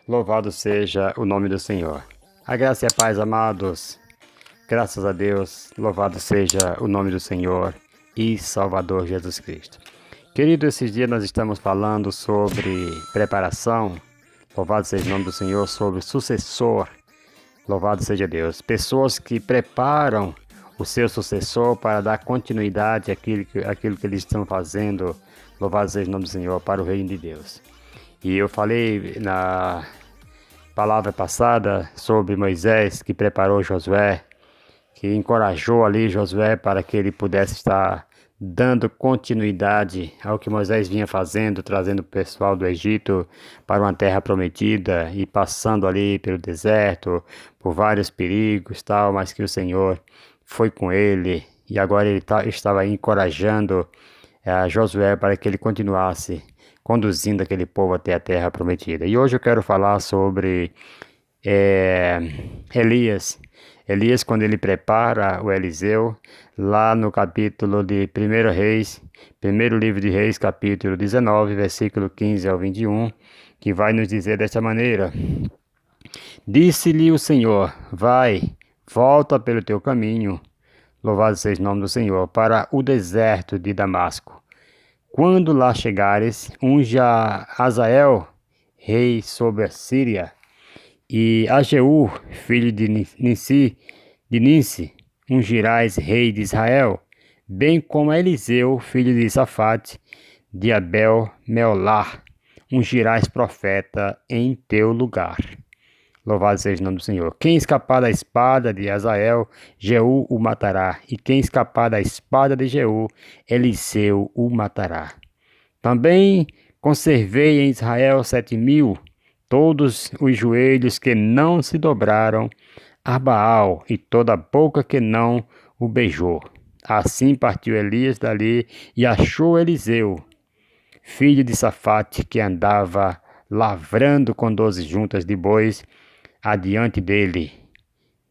Louvado seja o nome do Senhor. A graça e a paz, amados. Graças a Deus, louvado seja o nome do Senhor e Salvador Jesus Cristo. Querido, esses dias nós estamos falando sobre preparação. Louvado seja o nome do Senhor, sobre sucessor. Louvado seja Deus. Pessoas que preparam o seu sucessor para dar continuidade àquilo que eles estão fazendo. Louvado seja o nome do Senhor, para o reino de Deus. E eu falei na palavra passada sobre Moisés, que preparou Josué, que encorajou ali Josué para que ele pudesse estar dando continuidade ao que Moisés vinha fazendo, trazendo o pessoal do Egito para uma terra prometida e passando ali pelo deserto, por vários perigos, tal, mas que o Senhor foi com ele e agora ele estava encorajando Josué para que ele continuasse conduzindo aquele povo até a terra prometida. E hoje eu quero falar sobre é, Elias. Elias, quando ele prepara o Eliseu, lá no capítulo de 1 Reis, primeiro livro de Reis, capítulo 19, versículo 15 ao 21, que vai nos dizer desta maneira: Disse-lhe o Senhor: Vai, volta pelo teu caminho, louvado seja o nome do Senhor, para o deserto de Damasco. Quando lá chegares, unja a Hazael, rei sobre a Síria, e a Jeú, filho de Ninsi, ungirás rei de Israel, bem como a Eliseu, filho de Safate, de Abel-Meolar, ungirás profeta em teu lugar. Louvado seja o nome do Senhor. Quem escapar da espada de Hazael, Jeú o matará. E quem escapar da espada de Jeú, Eliseu o matará. Também conservei em Israel 7.000, todos os joelhos que não se dobraram a Baal, e toda a boca que não o beijou. Assim partiu Elias dali e achou Eliseu, filho de Safate, que andava lavrando com 12 juntas de bois adiante dele.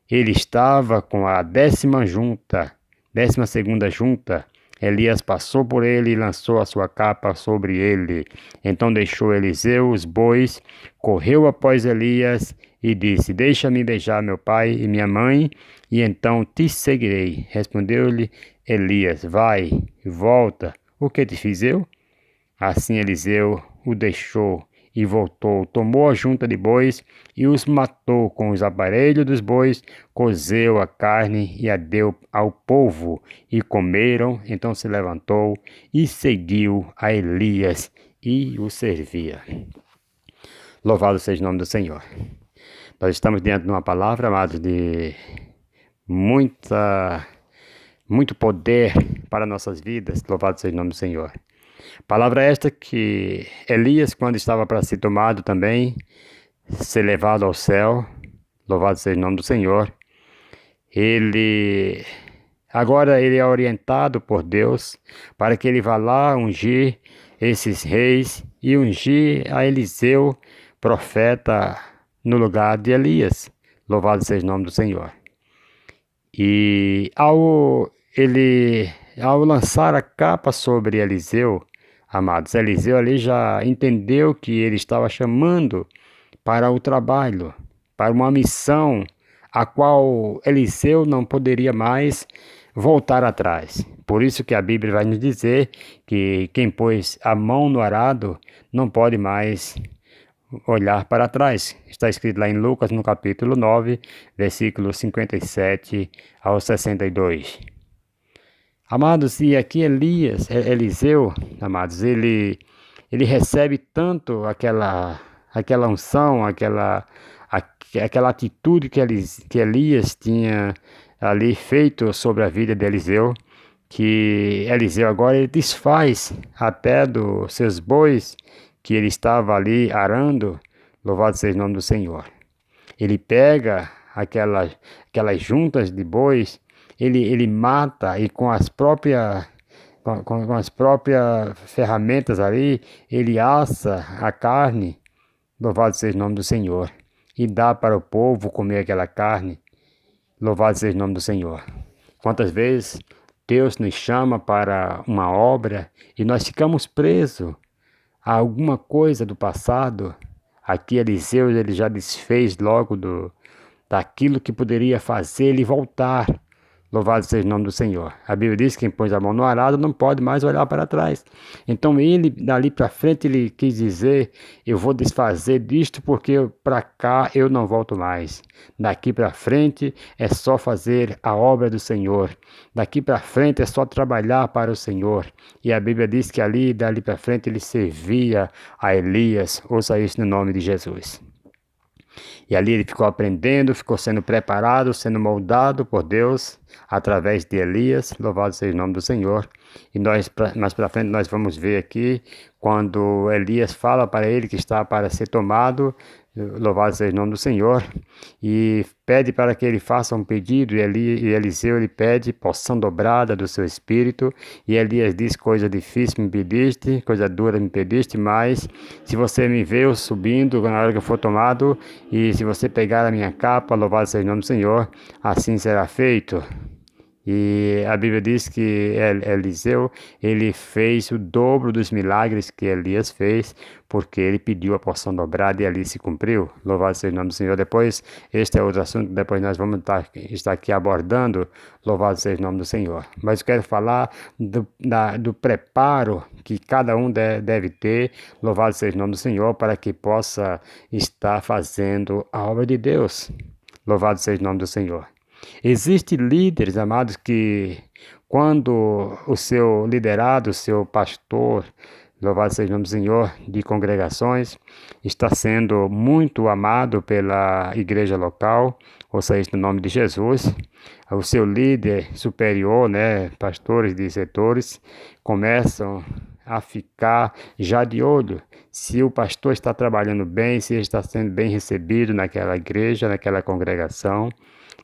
Ele estava com a 12ª junta. Elias passou por ele e lançou a sua capa sobre ele. Então deixou Eliseu os bois, correu após Elias e disse: Deixa-me beijar meu pai e minha mãe, e então te seguirei. Respondeu-lhe Elias: Vai, volta, o que te fiz eu? Assim Eliseu o deixou e voltou, tomou a junta de bois e os matou com os aparelhos dos bois, cozeu a carne e a deu ao povo, e comeram. Então se levantou e seguiu a Elias e o servia. Louvado seja o nome do Senhor. Nós estamos diante de uma palavra, amados, de muito poder para nossas vidas. Louvado seja o nome do Senhor. Palavra esta que Elias, quando estava para ser tomado também, ser levado ao céu, louvado seja o nome do Senhor, agora ele é orientado por Deus para que ele vá lá ungir esses reis e ungir a Eliseu, profeta, no lugar de Elias, louvado seja o nome do Senhor. E ao lançar a capa sobre Eliseu, amados, Eliseu ali já entendeu que ele estava chamando para o trabalho, para uma missão, a qual Eliseu não poderia mais voltar atrás. Por isso que a Bíblia vai nos dizer que quem pôs a mão no arado não pode mais olhar para trás. Está escrito lá em Lucas, no capítulo 9, versículos 57 ao 62. Amados, e aqui Eliseu, amados, ele recebe tanto aquela unção, aquela atitude que Elias tinha ali feito sobre a vida de Eliseu, que Eliseu agora ele desfaz até dos seus bois que ele estava ali arando, louvado seja o nome do Senhor. Ele pega aquelas juntas de bois, ele mata e com as próprias ferramentas ali, ele assa a carne, louvado seja o nome do Senhor, e dá para o povo comer aquela carne, louvado seja o nome do Senhor. Quantas vezes Deus nos chama para uma obra e nós ficamos presos a alguma coisa do passado, Aqui Eliseu ele já desfez logo daquilo que poderia fazer ele voltar. Louvado seja o nome do Senhor. A Bíblia diz que quem põe a mão no arado não pode mais olhar para trás. Então ele, dali para frente, ele quis dizer, eu vou desfazer disto porque para cá eu não volto mais. Daqui para frente é só fazer a obra do Senhor. Daqui para frente é só trabalhar para o Senhor. E a Bíblia diz que dali para frente, ele servia a Elias. Ouça isso no nome de Jesus. E ali ele ficou aprendendo, ficou sendo preparado, sendo moldado por Deus através de Elias. Louvado seja o nome do Senhor. E mais para frente nós vamos ver aqui quando Elias fala para ele que está para ser tomado. Louvado seja o nome do Senhor, e pede para que ele faça um pedido, e Eliseu ele pede porção dobrada do seu espírito, e Elias diz, coisa difícil me pediste, coisa dura me pediste, mas se você me vê eu subindo na hora que eu for tomado, e se você pegar a minha capa, louvado seja o nome do Senhor, assim será feito. E a Bíblia diz que Eliseu, ele fez o dobro dos milagres que Elias fez, porque ele pediu a porção dobrada e ali se cumpriu. Louvado seja o nome do Senhor. Depois, este é outro assunto que depois nós vamos estar aqui abordando. Louvado seja o nome do Senhor. Mas eu quero falar do preparo que cada um deve ter. Louvado seja o nome do Senhor, para que possa estar fazendo a obra de Deus. Louvado seja o nome do Senhor. Existem líderes, amados, que quando o seu liderado, o seu pastor, louvado seja o nome do Senhor, de congregações, está sendo muito amado pela igreja local, ou seja, no nome de Jesus, o seu líder superior, pastores de setores, começam a ficar já de olho se o pastor está trabalhando bem, se ele está sendo bem recebido naquela igreja, naquela congregação.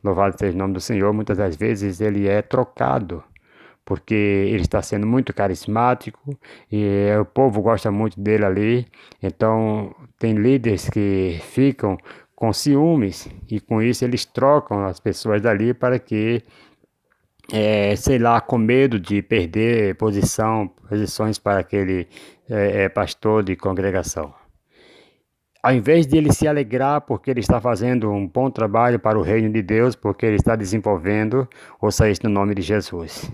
Louvado seja o nome do Senhor. Muitas das vezes ele é trocado, porque ele está sendo muito carismático e o povo gosta muito dele ali. Então tem líderes que ficam com ciúmes e com isso eles trocam as pessoas dali para que, com medo de perder posições para aquele pastor de congregação. Ao invés de ele se alegrar porque ele está fazendo um bom trabalho para o reino de Deus, porque ele está desenvolvendo, ouça isso no nome de Jesus.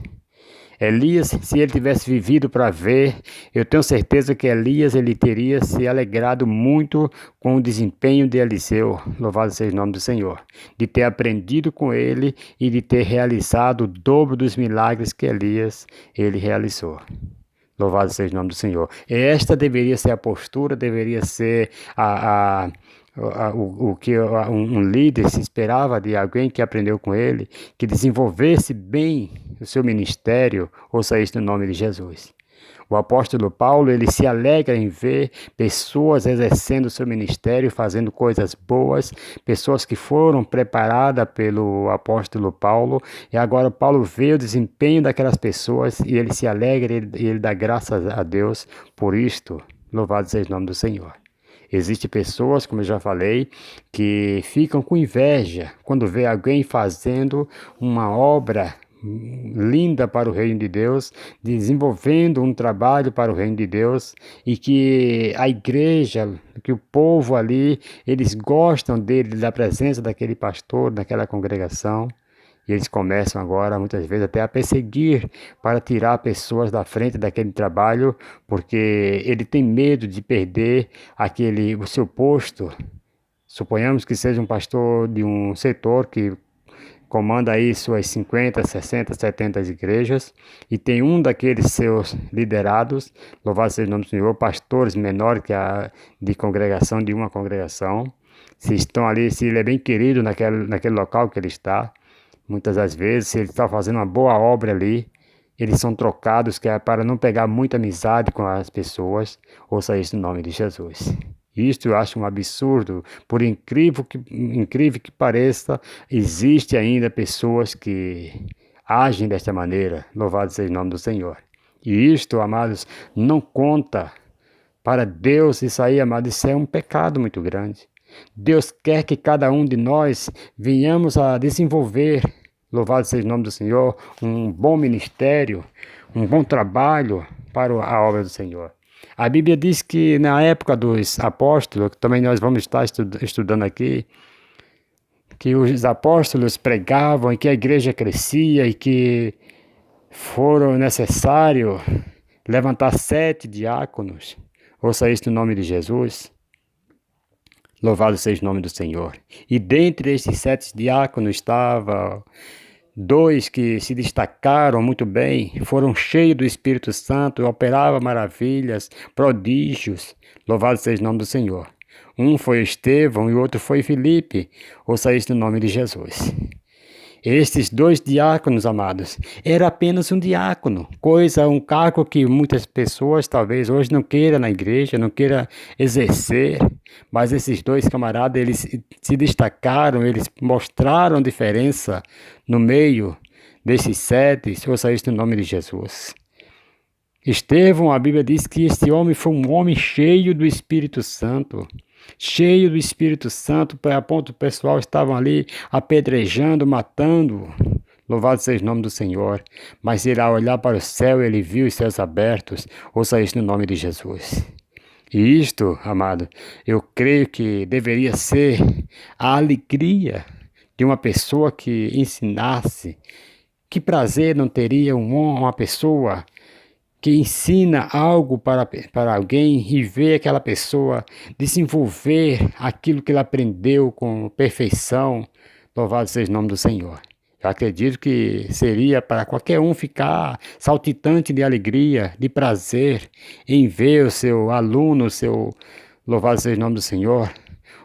Elias, se ele tivesse vivido para ver, eu tenho certeza que Elias ele teria se alegrado muito com o desempenho de Eliseu, louvado seja o nome do Senhor, de ter aprendido com ele e de ter realizado o dobro dos milagres que Elias ele realizou. Louvado seja o nome do Senhor. Esta deveria ser a postura, deveria ser o que um líder se esperava de alguém que aprendeu com ele, que desenvolvesse bem o seu ministério, ouça isso no nome de Jesus. O apóstolo Paulo, ele se alegra em ver pessoas exercendo o seu ministério, fazendo coisas boas, pessoas que foram preparadas pelo apóstolo Paulo, e agora Paulo vê o desempenho daquelas pessoas e ele se alegra e ele dá graças a Deus por isto. Louvado seja o nome do Senhor. Existem pessoas, como eu já falei, que ficam com inveja quando vê alguém fazendo uma obra linda para o reino de Deus, desenvolvendo um trabalho para o reino de Deus, e que a igreja, que o povo ali, eles gostam dele, da presença daquele pastor, daquela congregação, e eles começam agora, muitas vezes, até a perseguir para tirar pessoas da frente daquele trabalho, porque ele tem medo de perder o seu posto. Suponhamos que seja um pastor de um setor que comanda aí suas 50, 60, 70 igrejas, e tem um daqueles seus liderados, louvado seja o nome do Senhor, pastores menores de congregação, de uma congregação, se estão ali, se ele é bem querido naquele local que ele está, muitas das vezes, se ele está fazendo uma boa obra ali, eles são trocados, que é para não pegar muita amizade com as pessoas, ouça isso no nome de Jesus. Isto eu acho um absurdo, por incrível que pareça, existe ainda pessoas que agem desta maneira, louvado seja o nome do Senhor. E isto, amados, não conta para Deus, isso aí, amados, isso é um pecado muito grande. Deus quer que cada um de nós venhamos a desenvolver, louvado seja o nome do Senhor, um bom ministério, um bom trabalho para a obra do Senhor. A Bíblia diz que na época dos apóstolos, que também nós vamos estar estudando aqui, que os apóstolos pregavam e que a igreja crescia e que foram necessário levantar 7 diáconos. Ouça isso no nome de Jesus. Louvado seja o nome do Senhor. E dentre esses 7 diáconos estavam 2 que se destacaram muito bem, foram cheios do Espírito Santo, operavam maravilhas, prodígios. Louvado seja o nome do Senhor. Um foi Estevão e o outro foi Filipe. Ouça isso no nome de Jesus. Estes 2 diáconos, amados, era apenas um diácono, um cargo que muitas pessoas talvez hoje não queiram na igreja, não queiram exercer, mas esses 2 camaradas, eles se destacaram, eles mostraram diferença no meio desses 7, ouça isso no nome de Jesus. Estevão, a Bíblia diz que este homem foi um homem cheio do Espírito Santo, a ponto o pessoal estavam ali apedrejando, matando. Louvado seja o nome do Senhor. Mas ele, ao olhar para o céu, ele viu os céus abertos. Ouça isso no nome de Jesus. E isto, amado, eu creio que deveria ser a alegria de uma pessoa que ensinasse. Que prazer não teria uma pessoa que ensina algo para alguém e ver aquela pessoa desenvolver aquilo que ele aprendeu com perfeição. Louvado seja o nome do Senhor. Eu acredito que seria para qualquer um ficar saltitante de alegria, de prazer em ver o seu aluno, louvado seja o nome do Senhor,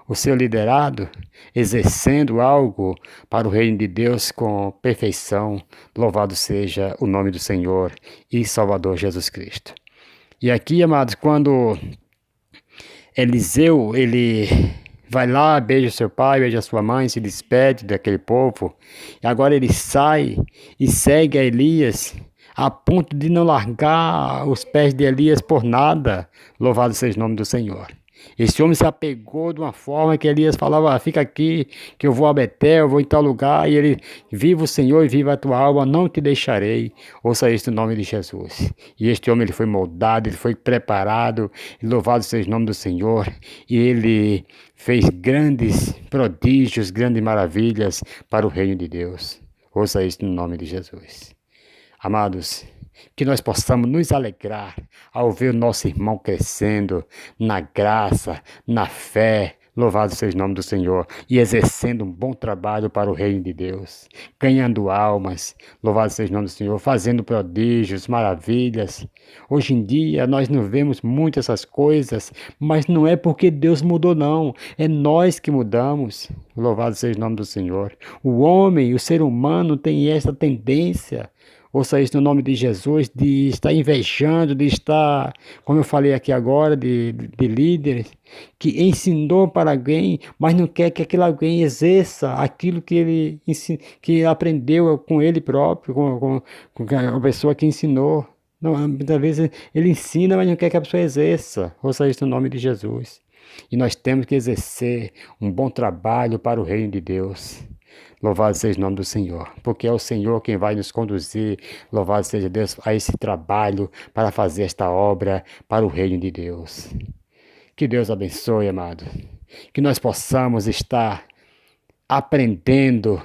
o seu liderado, exercendo algo para o reino de Deus com perfeição. Louvado seja o nome do Senhor e Salvador Jesus Cristo. E aqui, amados, quando Eliseu, ele vai lá, beija seu pai, beija sua mãe, se despede daquele povo, e agora ele sai e segue a Elias, a ponto de não largar os pés de Elias por nada. Louvado seja o nome do Senhor. Esse homem se apegou de uma forma que Elias falava: fica aqui, que eu vou a Betel, eu vou em tal lugar, e ele: viva o Senhor e viva a tua alma, não te deixarei. Ouça isso no nome de Jesus. E este homem, ele foi moldado, ele foi preparado, louvado seja o nome do Senhor, e ele fez grandes prodígios, grandes maravilhas para o reino de Deus. Ouça isso no nome de Jesus. Amados, que nós possamos nos alegrar ao ver o nosso irmão crescendo na graça, na fé, louvado seja o nome do Senhor, e exercendo um bom trabalho para o reino de Deus, ganhando almas, louvado seja o nome do Senhor, fazendo prodígios, maravilhas. Hoje em dia nós não vemos muito essas coisas, mas não é porque Deus mudou não, é nós que mudamos, louvado seja o nome do Senhor. O homem, o ser humano tem essa tendência, ouça isso no nome de Jesus, de estar invejando, de estar, como eu falei aqui agora, de líderes, que ensinou para alguém, mas não quer que aquele alguém exerça aquilo que ele que aprendeu com ele próprio, com a pessoa que ensinou. Não, muitas vezes ele ensina, mas não quer que a pessoa exerça. Ouça isso no nome de Jesus. E nós temos que exercer um bom trabalho para o reino de Deus. Louvado seja o nome do Senhor, porque é o Senhor quem vai nos conduzir, louvado seja Deus, a esse trabalho para fazer esta obra para o reino de Deus. Que Deus abençoe, amado, que nós possamos estar aprendendo,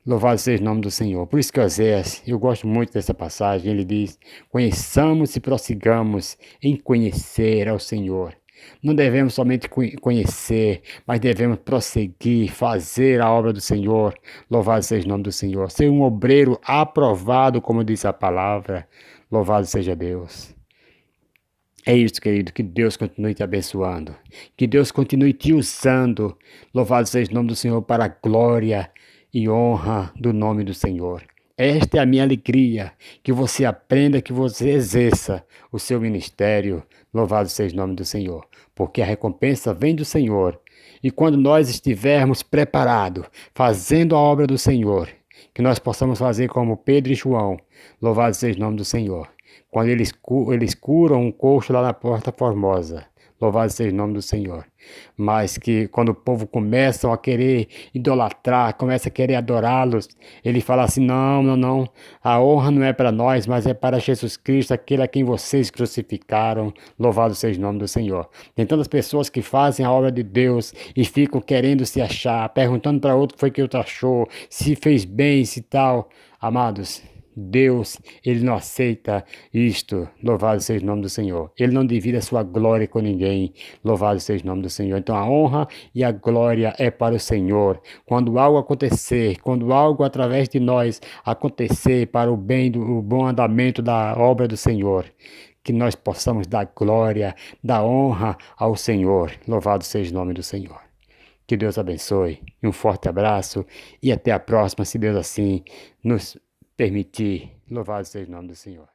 louvado seja o nome do Senhor. Por isso que Oséias, eu gosto muito dessa passagem, ele diz: conheçamos e prossigamos em conhecer ao Senhor. Não devemos somente conhecer, mas devemos prosseguir, fazer a obra do Senhor. Louvado seja o nome do Senhor. Ser um obreiro aprovado, como diz a palavra. Louvado seja Deus. É isso, querido. Que Deus continue te abençoando. Que Deus continue te usando. Louvado seja o nome do Senhor para a glória e honra do nome do Senhor. Esta é a minha alegria, que você aprenda, que você exerça o seu ministério. Louvado seja o nome do Senhor, porque a recompensa vem do Senhor. E quando nós estivermos preparados, fazendo a obra do Senhor, que nós possamos fazer como Pedro e João. Louvado seja o nome do Senhor. Quando eles curam um coxo lá na Porta Formosa. Louvado seja o nome do Senhor. Mas que quando o povo começa a querer idolatrar, começa a querer adorá-los, ele fala assim: não, não, não, a honra não é para nós, mas é para Jesus Cristo, aquele a quem vocês crucificaram. Louvado seja o nome do Senhor. Tem tantas pessoas que fazem a obra de Deus e ficam querendo se achar, perguntando para outro o que foi que outro achou, se fez bem, se tal. Amados, Deus, Ele não aceita isto. Louvado seja o nome do Senhor. Ele não divide a sua glória com ninguém. Louvado seja o nome do Senhor. Então a honra e a glória é para o Senhor. Quando algo acontecer, quando algo através de nós acontecer para o bem, o bom andamento da obra do Senhor, que nós possamos dar glória, dar honra ao Senhor. Louvado seja o nome do Senhor. Que Deus abençoe. Um forte abraço e até a próxima, se Deus assim nos permitir. Louvado seja o nome do Senhor.